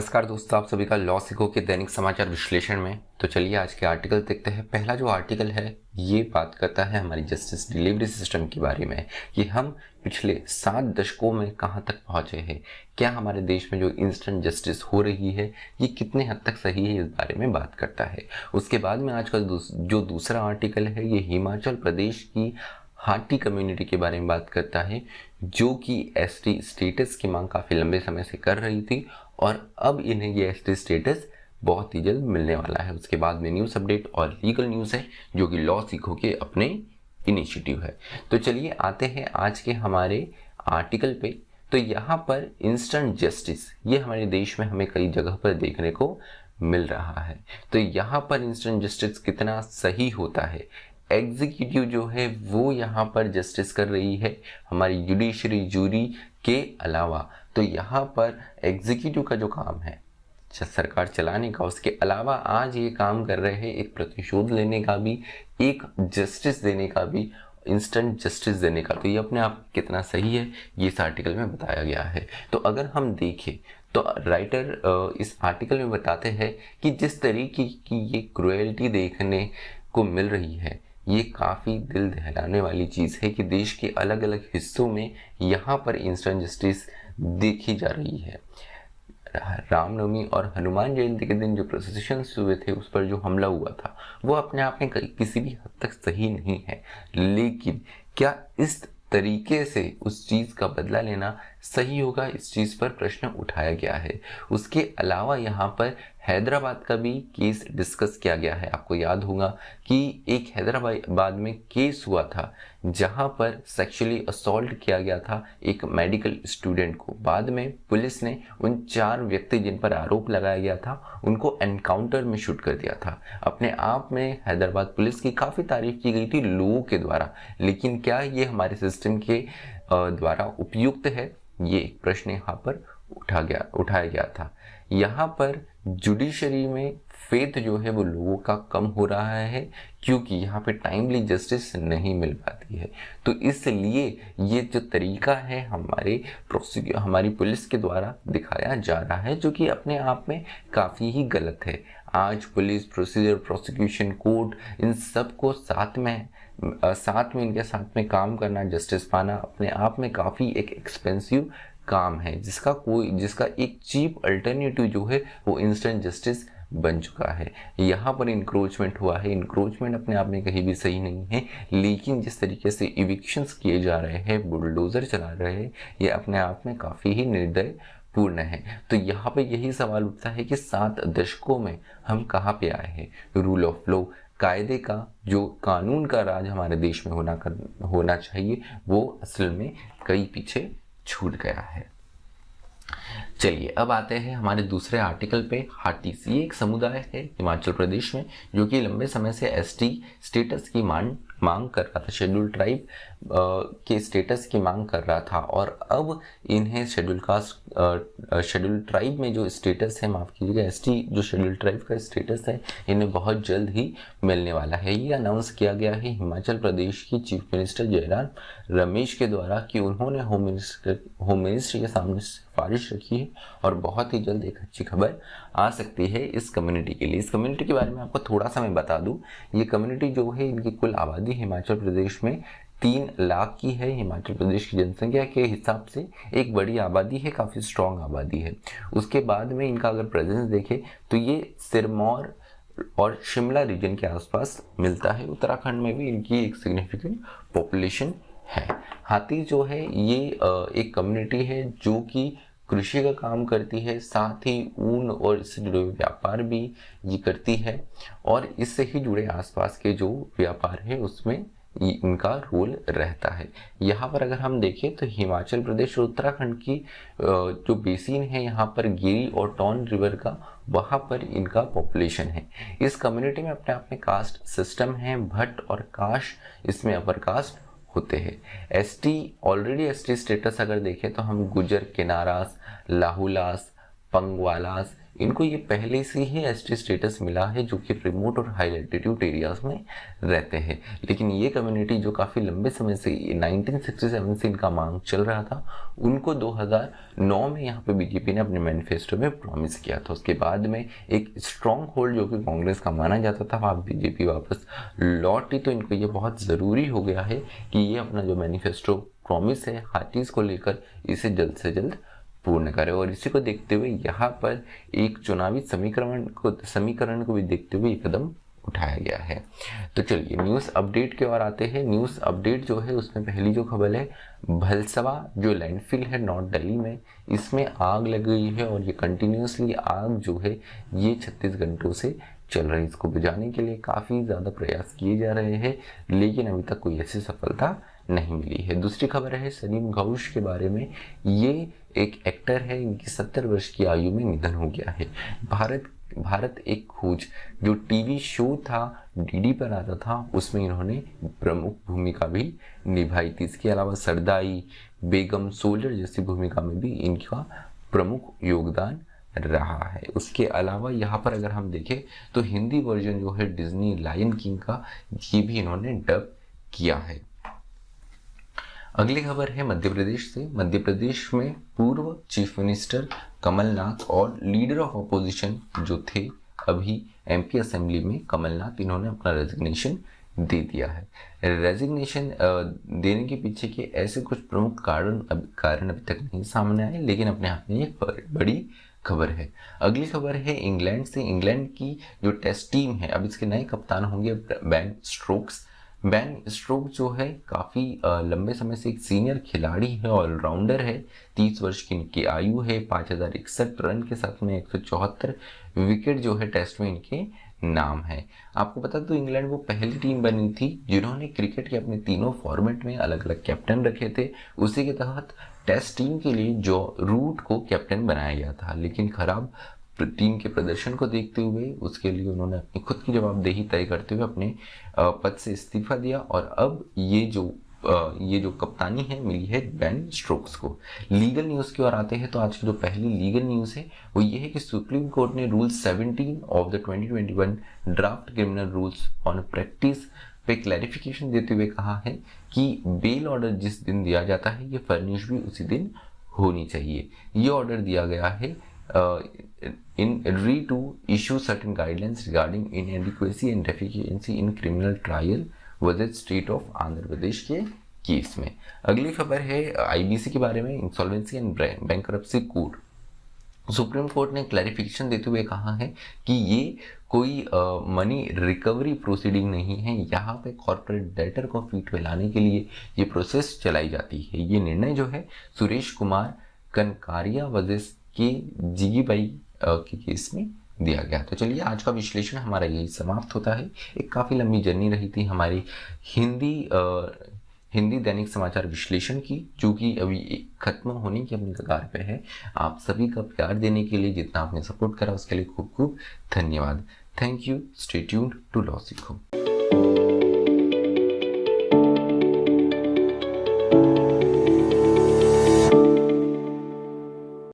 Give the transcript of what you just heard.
नमस्कार दोस्तों, आप सभी का लॉ सीखो के दैनिक समाचार विश्लेषण में। तो चलिए आज के आर्टिकल देखते हैं। पहला जो आर्टिकल है ये बात करता है हमारी जस्टिस डिलीवरी सिस्टम के बारे में कि हम पिछले 7 दशकों में कहां तक पहुंचे हैं। क्या हमारे देश में जो इंस्टेंट जस्टिस हो रही है ये कितने हद तक सही है, इस बारे में बात करता है। उसके बाद में आज का जो दूसरा आर्टिकल है ये हिमाचल प्रदेश की हाटी कम्युनिटी के बारे में बात करता है, जो कि एसटी स्टेटस की मांग काफ़ी लंबे समय से कर रही थी और अब इन्हें ये एसटी स्टेटस बहुत ही जल्द मिलने वाला है। उसके बाद में न्यूज़ अपडेट और लीगल न्यूज़ है जो कि लॉ सीखो के अपने इनिशिएटिव है। तो चलिए आते हैं आज के हमारे आर्टिकल पे। तो यहाँ पर इंस्टेंट जस्टिस ये हमारे देश में हमें कई जगह पर देखने को मिल रहा है। तो यहाँ पर इंस्टेंट जस्टिस कितना सही होता है, एग्जीक्यूटिव जो है वो यहाँ पर जस्टिस कर रही है हमारी जुडिशरी जूरी के अलावा। तो यहाँ पर एग्जीक्यूटिव का जो काम है सरकार चलाने का, उसके अलावा आज ये काम कर रहे हैं एक प्रतिशोध लेने का भी, एक जस्टिस देने का भी, इंस्टेंट जस्टिस देने का। तो ये अपने आप कितना सही है ये इस आर्टिकल में बताया गया है। तो अगर हम देखें तो राइटर इस आर्टिकल में बताते हैं कि जिस तरीके की ये क्रुएल्टी देखने को मिल रही है ये काफ़ी दिल दहलाने वाली चीज़ है कि देश के अलग अलग हिस्सों में यहाँ पर इंस्टेंट जस्टिस देखी जा रही है। रामनवमी और हनुमान जयंती के दिन जो प्रोसेशंस हुए थे उस पर जो हमला हुआ था वो अपने आप में किसी भी हद तक सही नहीं है, लेकिन क्या इस तरीके से उस चीज़ का बदला लेना सही होगा, इस चीज़ पर प्रश्न उठाया गया है। उसके अलावा यहाँ पर हैदराबाद का भी केस डिस्कस किया गया है। आपको याद होगा कि एक हैदराबाद में केस हुआ था जहाँ पर सेक्सुअली असॉल्ट किया गया था एक मेडिकल स्टूडेंट को। बाद में पुलिस ने उन 4 व्यक्ति जिन पर आरोप लगाया गया था उनको एनकाउंटर में शूट कर दिया था। अपने आप में हैदराबाद पुलिस की काफ़ी तारीफ की गई थी लोगों के द्वारा, लेकिन क्या ये हमारे सिस्टम के द्वारा उपयुक्त है, ये एक प्रश्न यहाँ पर उठाया गया था। यहाँ पर जुडिशरी में फेथ जो है वो लोगों का कम हो रहा है क्योंकि यहाँ पे टाइमली जस्टिस नहीं मिल पाती है। तो इसलिए ये जो तरीका है हमारी पुलिस के द्वारा दिखाया जा रहा है जो कि अपने आप में काफ़ी ही गलत है। आज पुलिस, प्रोसीजर, प्रोसिक्यूशन, कोर्ट, इन सब को साथ में इनके साथ में काम करना, जस्टिस पाना अपने आप में काफ़ी एक एक्सपेंसिव काम है जिसका एक चीप अल्टरनेटिव जो है वो इंस्टेंट जस्टिस बन चुका है। यहाँ पर इंक्रोचमेंट हुआ है। इंक्रोचमेंट अपने आप में कहीं भी सही नहीं है, लेकिन जिस तरीके से इविक्शंस किए जा रहे हैं, बुलडोजर चला रहे हैं, ये अपने आप में काफ़ी ही निर्दय पूर्ण है। तो यहाँ पे यही सवाल उठता है कि 7 दशकों में हम कहाँ पे आए हैं। रूल ऑफ लॉ, कायदे का जो कानून का राज हमारे देश में होना चाहिए वो असल में कई पीछे छूट गया है। चलिए अब आते हैं हमारे दूसरे आर्टिकल पे। हाटीज ये एक समुदाय है हिमाचल प्रदेश में जो कि लंबे समय से एसटी स्टेटस की मांग कर रहा था, शेड्यूल ट्राइब के स्टेटस की मांग कर रहा था और अब इन्हें शेड्यूल ट्राइब में जो स्टेटस है, माफ़ कीजिएगा, एसटी जो शेड्यूल ट्राइब का स्टेटस है इन्हें बहुत जल्द ही मिलने वाला है। ये अनाउंस किया गया है हिमाचल प्रदेश की चीफ मिनिस्टर जयराम रमेश के द्वारा कि उन्होंने होम मिनिस्टर के सामने सिफारिश रखी है और बहुत ही जल्द एक अच्छी खबर आ सकती है इस कम्युनिटी के लिए। इस कम्युनिटी के बारे में आपको थोड़ा सा मैं बता दूं। ये कम्युनिटी जो है इनकी कुल आबादी हिमाचल प्रदेश में 3 लाख की है। हिमाचल प्रदेश की जनसंख्या के हिसाब से एक बड़ी आबादी है, काफ़ी स्ट्रॉन्ग आबादी है। उसके बाद में इनका अगर प्रेजेंस देखें तो ये सिरमौर और शिमला रीजन के आसपास मिलता है। उत्तराखंड में भी इनकी एक सिग्निफिकेंट पॉपुलेशन है। हाथी जो है ये एक कम्युनिटी है जो कि कृषि का काम करती है, साथ ही ऊन और इससे जुड़े हुए व्यापार भी ये करती है और इससे ही जुड़े आसपास के जो व्यापार है उसमें इनका रोल रहता है। यहाँ पर अगर हम देखें तो हिमाचल प्रदेश और उत्तराखंड की जो बेसिन है यहाँ पर गिरी और टॉन रिवर का, वहाँ पर इनका पॉपुलेशन है। इस कम्युनिटी में अपने आप में कास्ट सिस्टम है, भट्ट और काश इसमें अपर कास्ट होते हैं। ऑलरेडी एसटी स्टेटस अगर देखें तो हम गुजर, किनारास, लाहुलास, पंगवालास इनको ये पहले से ही एसटी स्टेटस मिला है जो कि रिमोट और हाई एल्टीट्यूड एरियाज में रहते हैं। लेकिन ये कम्युनिटी जो काफ़ी लंबे समय से 1967 से इनका मांग चल रहा था, उनको 2009 में यहाँ पे बीजेपी ने अपने मैनिफेस्टो में प्रॉमिस किया था। उसके बाद में एक स्ट्रॉन्ग होल्ड जो कि कांग्रेस का माना जाता था, वहाँ बीजेपी वापस लौटी। तो इनको ये बहुत ज़रूरी हो गया है कि ये अपना जो मैनिफेस्टो प्रॉमिस है हाथीज को लेकर, इसे जल्द से जल्द पूर्ण करें। और इसी को देखते हुए यहाँ पर एक चुनावी समीकरण को भी देखते हुए ये कदम उठाया गया है। तो चलिए न्यूज़ अपडेट की ओर आते हैं। न्यूज़ अपडेट जो है उसमें पहली जो खबर है, भलसवा जो लैंडफिल है नॉर्थ दिल्ली में, इसमें आग लग गई है और ये कंटिन्यूसली आग जो है ये 36 घंटों से चल रही है। इसको बुझाने के लिए काफ़ी ज़्यादा प्रयास किए जा रहे हैं, लेकिन अभी तक कोई ऐसी सफलता नहीं मिली है। दूसरी खबर है सलीम घोष के बारे में। ये एक एक्टर है, इनकी 70 वर्ष की आयु में निधन हो गया है। भारत एक खोज जो टीवी शो था, डीडी पर आता था, उसमें इन्होंने प्रमुख भूमिका भी निभाई थी। इसके अलावा सरदाई, बेगम, सोल्जर जैसी भूमिका में भी इनका प्रमुख योगदान रहा है। उसके अलावा यहाँ पर अगर हम देखें तो हिंदी वर्जन जो है डिज्नी लायन किंग का, ये भी इन्होंने डब किया है। अगली खबर है मध्य प्रदेश से। मध्य प्रदेश में पूर्व चीफ मिनिस्टर कमलनाथ और लीडर ऑफ अपोजिशन जो थे अभी एमपी असेंबली में, कमलनाथ, इन्होंने अपना रेजिग्नेशन दे दिया है। रेजिग्नेशन देने के पीछे के ऐसे कुछ प्रमुख कारण अभी तक नहीं सामने आए, लेकिन अपने आप में एक बड़ी खबर है। अगली खबर है इंग्लैंड से। इंग्लैंड की जो टेस्ट टीम है, अब इसके नए कप्तान होंगे बेन स्टोक्स। बेन स्टोक्स जो है काफ़ी लंबे समय से एक सीनियर खिलाड़ी है, ऑलराउंडर है। 30 वर्ष की इनकी आयु है। 5061 रन के साथ में 174 विकेट जो है टेस्ट में इनके नाम है। आपको बता दो इंग्लैंड वो पहली टीम बनी थी जिन्होंने क्रिकेट के अपने तीनों फॉर्मेट में अलग अलग कैप्टन रखे थे। उसी के तहत टेस्ट टीम के लिए जो रूट को कैप्टन बनाया गया था, लेकिन खराब टीम के प्रदर्शन को देखते हुए उसके लिए उन्होंने अपनी खुद की जवाबदेही तय करते हुए अपने पद से इस्तीफा दिया और अब ये जो कप्तानी है मिली है बेन स्टोक्स को। लीगल न्यूज़ की ओर आते हैं तो आज की जो पहली लीगल न्यूज़ है वो ये है कि सुप्रीम कोर्ट ने rule 17 of the 2021 draft criminal rules on practice पे क्लैरिफिकेशन देते हुए कहा है कि बेल ऑर्डर जिस दिन दिया जाता है ये फर्निश भी उसी दिन होनी चाहिए। ये ऑर्डर दिया गया है in agree to issue certain guidelines regarding inadequacy and deficiency in criminal trial versus state of Andhra Pradesh के केस में। अगली खबर है आईबीसी के बारे में, insolvency and bankruptcy code. Supreme court ने क्लैरिफिकेशन देते हुए कहा है कि ये कोई मनी रिकवरी प्रोसीडिंग नहीं है। यहाँ पे कॉर्पोरेट डेटर को फीट पे लाने के लिए ये प्रोसेस चलाई जाती है। ये निर्णय जो है सुरेश कुमार कनकारिया वर्सेस के जीगीबाई के केस में दिया गया। तो चलिए आज का विश्लेषण हमारा यही समाप्त होता है। एक काफ़ी लंबी जर्नी रही थी हमारी हिंदी दैनिक समाचार विश्लेषण की, जो कि अभी खत्म होने की अपनी कगार पे है। आप सभी का प्यार देने के लिए, जितना आपने सपोर्ट करा उसके लिए खूब खूब धन्यवाद। Thank you. Stay tuned to law सीखो।